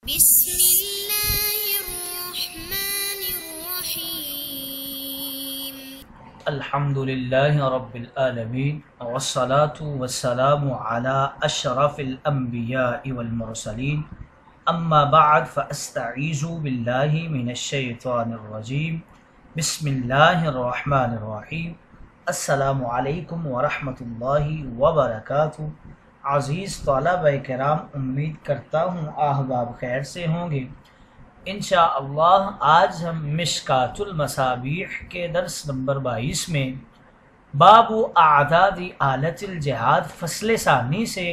بسم الله الرحمن الرحيم. الحمد لله رب العالمين والصلاة والسلام على أشرف الأنبياء والمرسلين أما بعد فأستعيذ بالله من الشيطان الرجيم بسم الله الرحمن الرحيم. السلام علیکم ورحمۃ اللہ وبرکاتہ. عزیز طلبہ کرام، امید کرتا ہوں احباب خیر سے ہوں گے. انشاءاللہ آج ہم مشکات المصابیح کے درس نمبر 22 میں باب اعداد آلت الجہاد فصل ثانی سے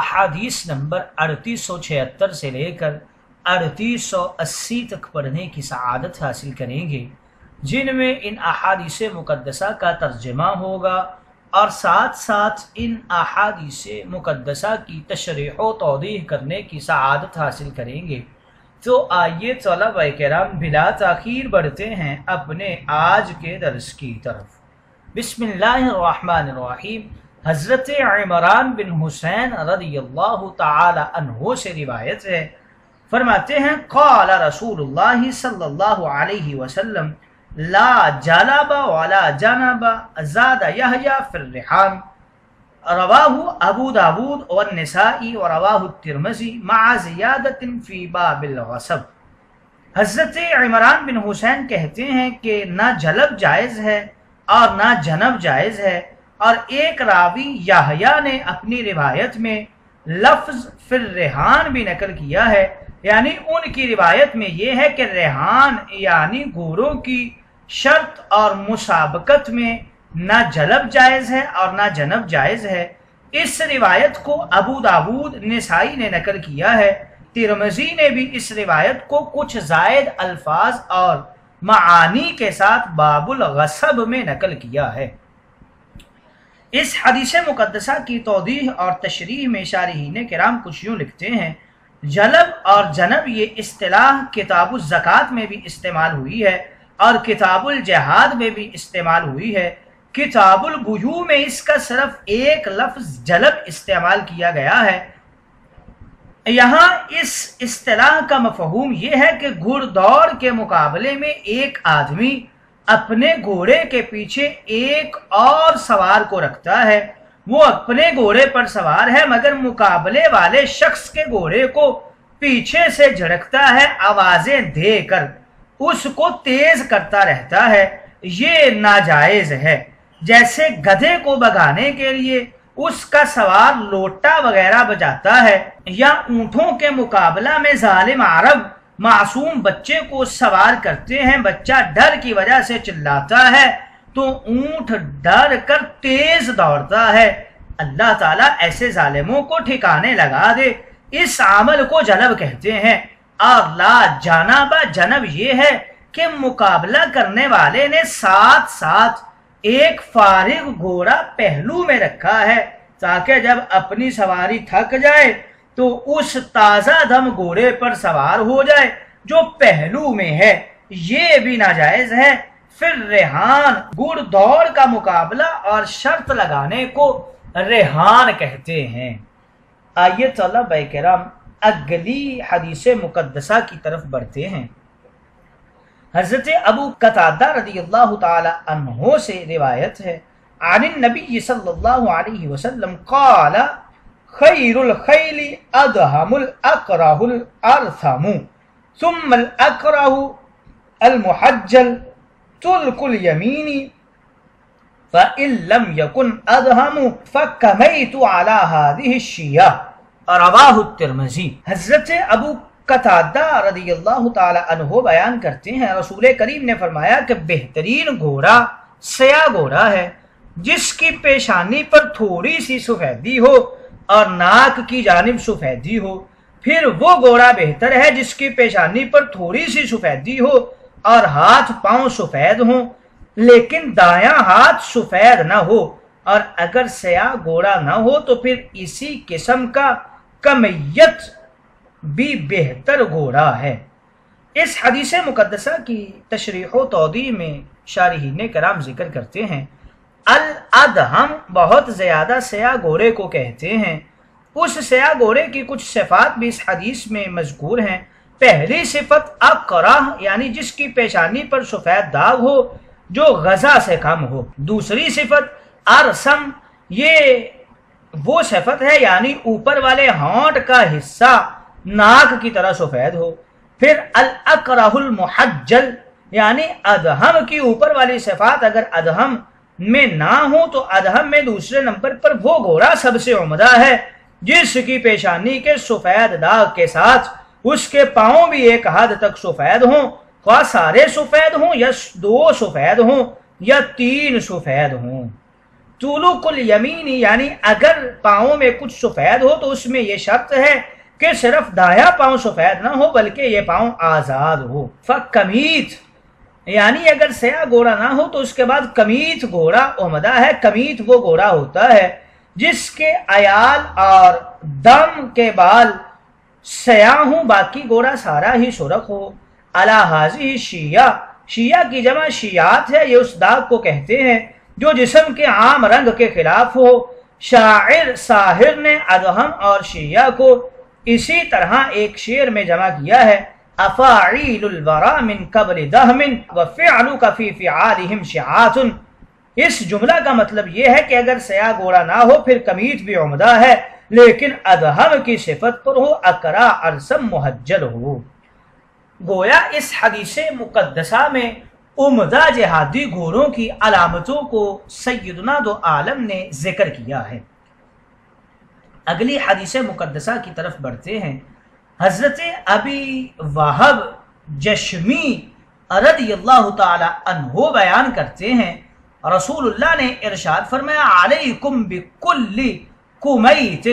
احادیث نمبر 3876 سے لے کر 3880 تک پڑھنے کی سعادت حاصل کریں گے، جن میں ان احادیث مقدسہ کا ترجمہ ہوگا اور ساتھ ساتھ ان احادیث مقدسہ کی تشریح و توضیح کرنے کی سعادت حاصل کریں گے. تو آئیے طلبہ کرام بلا تاخیر بڑھتے ہیں اپنے آج کے درس کی طرف. بسم اللہ الرحمن الرحیم. حضرت عمران بن حسین رضی اللہ تعالی عنہ سے روایت ہے، فرماتے ہیں قال رسول اللہ صلی اللہ علیہ وسلم لا جلب ولا جنب زاد یحییٰ فی الرحام، رواہ ابو داود والنسائی ورواہ الترمذی مع زیادت فی باب الغصب. حضرت عمران بن حسین کہتے ہیں کہ نہ جلب جائز ہے اور نہ جنب جائز ہے، اور ایک راوی یحییٰ نے اپنی روایت میں لفظ فی الرحان بھی نقل کیا ہے، یعنی ان کی روایت میں یہ ہے کہ ریحان یعنی گھوڑوں کی شرط اور مسابقت میں نہ جلب جائز ہے اور نہ جنب جائز ہے. اس روایت کو ابو داود نسائی نے نقل کیا ہے. ترمذی نے بھی اس روایت کو کچھ زائد الفاظ اور معانی کے ساتھ باب الغصب میں نقل کیا ہے. اس حدیث مقدسہ کی توضیح اور تشریح میں شارحین کرام کچھ یوں لکھتے ہیں: جلب اور جنب یہ اصطلاح کتاب الزکوٰۃ میں بھی استعمال ہوئی ہے اور کتاب الجہاد میں بھی استعمال ہوئی ہے. کتاب البیوع میں اس کا صرف ایک لفظ جلب استعمال کیا گیا ہے. یہاں اس اصطلاح کا مفہوم یہ ہے کہ گھڑ دوڑ کے مقابلے میں ایک آدمی اپنے گھوڑے کے پیچھے ایک اور سوار کو رکھتا ہے. وہ اپنے گھوڑے پر سوار ہے مگر مقابلے والے شخص کے گھوڑے کو پیچھے سے جھڑکتا ہے، آوازیں دے کر اس کو تیز کرتا رہتا ہے. یہ ناجائز ہے. جیسے گدھے کو بھگانے کے لیے اس کا سوار لوٹا وغیرہ بجاتا ہے، یا اونٹوں کے مقابلہ میں ظالم عرب معصوم بچے کو سوار کرتے ہیں، بچہ ڈر کی وجہ سے چلاتا ہے تو اونٹ ڈر کر تیز دوڑتا ہے. اللہ تعالیٰ ایسے ظالموں کو ٹھکانے لگا دے. اس عمل کو جلب کہتے ہیں. اور لا جانب جنب یہ ہے کہ مقابلہ کرنے والے نے ساتھ ساتھ ایک فارغ گھوڑا پہلو میں رکھا ہے تاکہ جب اپنی سواری تھک جائے تو اس تازہ دم گھوڑے پر سوار ہو جائے جو پہلو میں ہے. یہ بھی ناجائز ہے. پھر ریحان گھڑ دوڑ کا مقابلہ اور شرط لگانے کو ریحان کہتے ہیں. آئیے طلبہ کرام اگلی حدیث مقدسہ کی طرف بڑھتے ہیں. حضرت ابو قتادہ رضی اللہ تعالی عنہ سے روایت ہے عن النبی صلی اللہ علیہ وسلم قال خیر الخیل ادہم الاقرہ الارثم ثم الاقرہ المحجل تلک الیمین فإن لم يكن ادہم فکمیت علی هذه الشیعہ، رواہ الترمذی. حضرت ابو قتادہ رضی اللہ تعالی عنہ بیان کرتے ہیں رسول کریم نے فرمایا کہ بہترین گھوڑا سیاہ گھوڑا ہے جس کی پیشانی پر تھوڑی سی سفیدی ہو اور ناک کی جانب سفیدی ہو. پھر وہ گھوڑا بہتر ہے جس کی پیشانی پر تھوڑی سی سفیدی ہو اور ہاتھ پاؤں سفید ہوں لیکن دایاں ہاتھ سفید نہ ہو. اور اگر سیاہ گھوڑا نہ ہو تو پھر اسی قسم کا کمیت بھی بہتر گھوڑا ہے. اس حدیث مقدسہ کی تشریح و توضیح میں شارحین کرام ذکر کرتے ہیں الادہم بہت زیادہ سیاہ گھوڑے کو کہتے ہیں اس سیاہ گھوڑے کی کچھ صفات بھی اس حدیث میں مذکور ہیں۔ پہلی صفت اقرہ یعنی جس کی پیشانی پر سفید داغ ہو جو غزہ سے کم ہو۔ دوسری صفت ارسم، یہ وہ صفت ہے یعنی اوپر والے ہونٹ کا حصہ ناک کی طرح سفید ہو۔ پھر الاقرہ المحجل یعنی ادہم کی اوپر والی صفات اگر ادہم میں نہ ہو تو ادہم میں دوسرے نمبر پر وہ گھوڑا سب سے عمدہ ہے جس کی پیشانی کے سفید داغ کے ساتھ اس کے پاؤں بھی ایک حد تک سفید ہوں، خواہ سارے سفید ہوں یا 2 سفید ہوں یا 3 سفید ہوں۔ طولق الیمین یعنی اگر پاؤں میں کچھ سفید ہو تو اس میں یہ شرط ہے کہ صرف دایاں پاؤں سفید نہ ہو بلکہ یہ پاؤں آزاد ہو۔ فکمیت یعنی اگر سیاہ گھوڑا نہ ہو تو اس کے بعد کمیت گھوڑا عمدہ ہے۔ کمیت وہ گھوڑا ہوتا ہے جس کے عیال اور دم کے بال سیاہ ہوں، باقی گھوڑا سارا ہی سرخ ہو۔ علی ہذہ شیعہ، شیعہ کی جمع شیعات ہے، یہ اس داغ کو کہتے ہیں جو جسم کے عام رنگ کے خلاف ہو۔ شاعر ساحر نے ادہم اور شیعہ کو اسی طرح ایک شعر میں جمع کیا ہے، افاعیل الورا من قبل دہم وفعلک فی فعالہم شیعات۔ اس جملہ کا مطلب یہ ہے کہ اگر سیاہ گھوڑا نہ ہو پھر کمیت بھی عمدہ ہے لیکن ادہم کی صفت پر ہو، اقرا ارسم محجل ہو۔ گویا اس حدیث مقدسہ میں عمدہ جہادی گھوڑوں کی علامتوں کو سیدنا دو عالم نے ذکر کیا ہے۔ اگلی حدیث مقدسہ کی طرف بڑھتے ہیں۔ حضرت ابی وہب جشمی رضی اللہ تعالی عنہ بیان کرتے ہیں رسول اللہ نے ارشاد فرمایا، علیکم بکل کمیت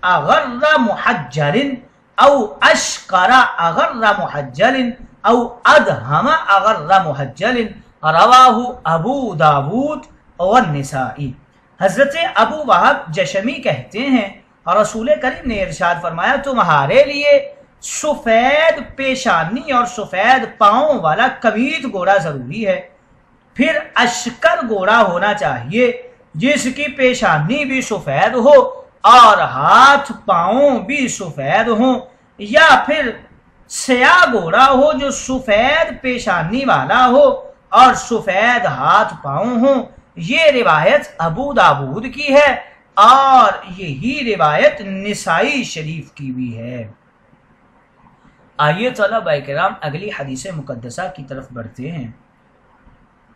اغر محجل او اشقر اغر محجل او ادہم اغر محجل، رواہ ابو داود والنسائی۔ حضرت ابو وہب جشمی کہتے ہیں رسول کریم نے ارشاد فرمایا، تمہارے لیے سفید پیشانی اور سفید پاؤں والا کمیت گھوڑا ضروری ہے، پھر اشکر گھوڑا ہونا چاہیے جس کی پیشانی بھی سفید ہو اور ہاتھ پاؤں بھی سفید ہوں، یا پھر سیاہ گھوڑا ہو جو سفید پیشانی والا ہو اور سفید ہاتھ پاؤں ہوں۔ یہ روایت ابو داود کی ہے اور یہی روایت نسائی شریف کی بھی ہے۔ آئیے طلبہ کرام اگلی حدیث مقدسہ کی طرف بڑھتے ہیں۔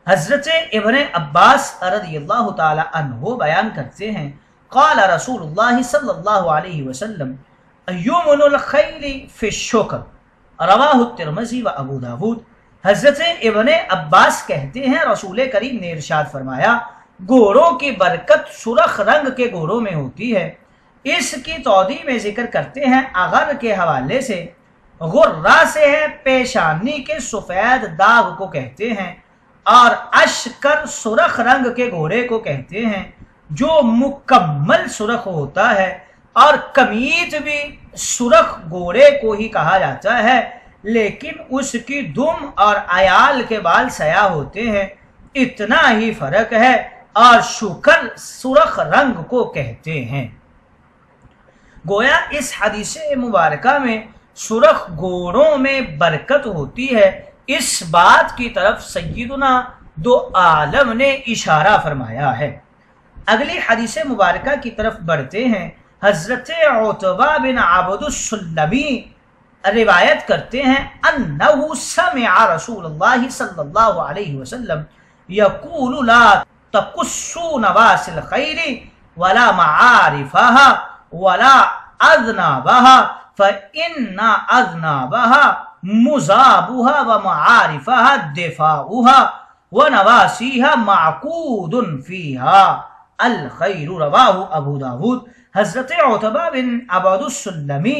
حضرت ابن عباس رضی اللہ تعالی عنہ بیان کرتے ہیں، قال رسول اللہ صلی اللہ علیہ وسلم، یمن الخیل فی الشکر، رواہ الترمذی و ابو داود۔ حضرت ابن عباس کہتے ہیں رسول کریم نے ارشاد فرمایا، گھوڑوں کی برکت سرخ رنگ کے گھوڑوں میں ہوتی ہے۔ اس کی توضیح میں ذکر کرتے ہیں اغر کے حوالے سے، غرہ سے ہے پیشانی کے سفید داغ کو کہتے ہیں، اور اشکر سرخ رنگ کے گھوڑے کو کہتے ہیں جو مکمل سرخ ہوتا ہے، اور کمیت بھی سرخ گھوڑے کو ہی کہا جاتا ہے لیکن اس کی دم اور عیال کے بال سیاہ ہوتے ہیں، اتنا ہی فرق ہے، اور شکر سرخ رنگ کو کہتے ہیں۔ گویا اس حدیث مبارکہ میں سرخ گھوڑوں میں برکت ہوتی ہے، اس بات کی طرف سیدنا دو عالم نے اشارہ فرمایا ہے۔ اگلی حدیث مبارکہ کی طرف بڑھتے ہیں۔ حضرت عتبہ بن عبد السلمی روایت کرتے ہیں انہو سمع رسول اللہ صلی اللہ علیہ وسلم یقول لا تقصوا نواس الخیر ولا معارفها ولا اذنابها فإن اذنابها مذابها ومعارفها دفاعها ونواسیها معقود فيها الخیر، رواہ ابو داود۔ حضرت عتبہ بن عبد السلمی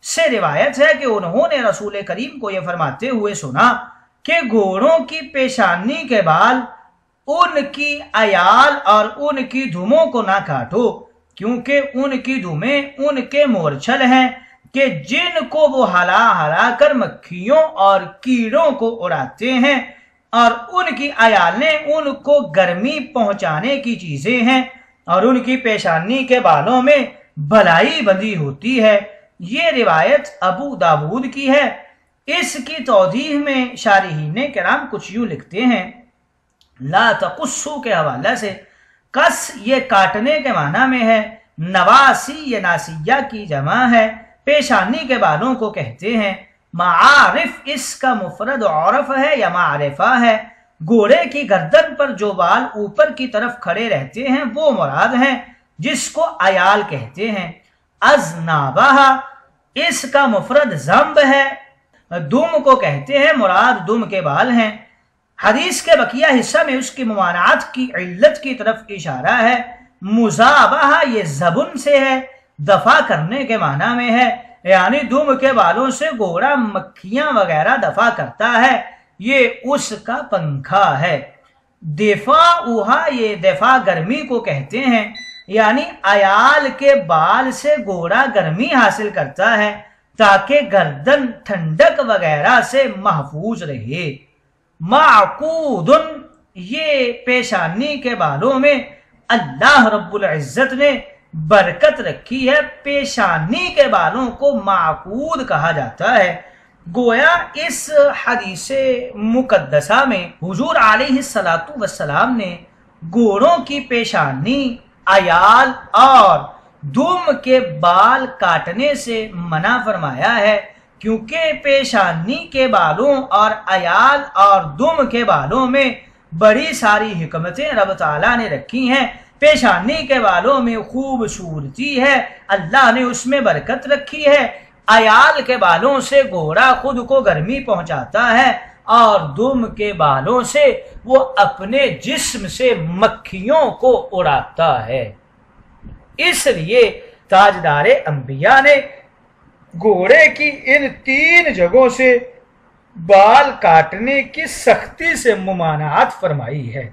سے روایت ہے کہ انہوں نے رسول کریم کو یہ فرماتے ہوئے سنا کہ گھوڑوں کی پیشانی کے بال ان کی عیال اور ان کی دھموں کو نہ کاٹو، کیونکہ ان کی دھمیں ان کے مورچھل ہیں کہ جن کو وہ ہلا ہلا کر مکھیوں اور کیڑوں کو اڑاتے ہیں، اور ان کی عیالیں ان کو گرمی پہنچانے کی چیزیں ہیں، اور ان کی پیشانی کے بالوں میں بھلائی بندی ہوتی ہے۔ یہ روایت ابو داود کی ہے۔ اس کی توضیح میں شارحین کرام کچھ یوں لکھتے ہیں، لا تقصو کے حوالہ سے، قص یہ کاٹنے کے معنی میں ہے، نواسی یہ ناسیہ کی جمع ہے، پیشانی کے بالوں کو کہتے ہیں۔ معارف اس کا مفرد عرف ہے یا معرفہ ہے۔ گھوڑے کی گردن پر جو بال اوپر کی طرف کھڑے رہتے ہیں وہ مراد ہیں، جس کو عیال کہتے ہیں۔ اذنابہ اس کا مفرد ذنب ہے، دم کو کہتے ہیں، مراد دم کے بال ہیں۔ حدیث کے بقیہ حصہ میں اس کی ممانعت کی علت کی طرف اشارہ ہے۔ مزابہ یہ زبن سے ہے، دفع کرنے کے معنی میں ہے، یعنی دم کے بالوں سے گھوڑا مکھیاں وغیرہ دفع کرتا ہے، یہ اس کا پنکھا ہے۔ دفاعہا یہ دفاع گرمی کو کہتے ہیں، یعنی عیال کے بال سے گھوڑا گرمی حاصل کرتا ہے تاکہ گردن ٹھنڈک وغیرہ سے محفوظ رہے۔ معقود یہ پیشانی کے بالوں میں اللہ رب العزت نے برکت رکھی ہے، پیشانی کے بالوں کو معقود کہا جاتا ہے۔ گویا اس حدیث مقدسہ میں حضور علیہ السلام نے گھوڑوں کی پیشانی، عیال اور دم کے بال کاٹنے سے منع فرمایا ہے، کیونکہ پیشانی کے بالوں اور عیال اور دم کے بالوں میں بڑی ساری حکمتیں رب تعالیٰ نے رکھی ہیں۔ پیشانی کے بالوں میں خوبصورتی ہے، اللہ نے اس میں برکت رکھی ہے۔ عیال کے بالوں سے گھوڑا خود کو گرمی پہنچاتا ہے اور دم کے بالوں سے وہ اپنے جسم سے مکھیوں کو اڑاتا ہے۔ اس لیے تاجدار انبیاء نے گھوڑے کی ان 3 جگہوں سے بال کاٹنے کی سختی سے ممانعت فرمائی ہے۔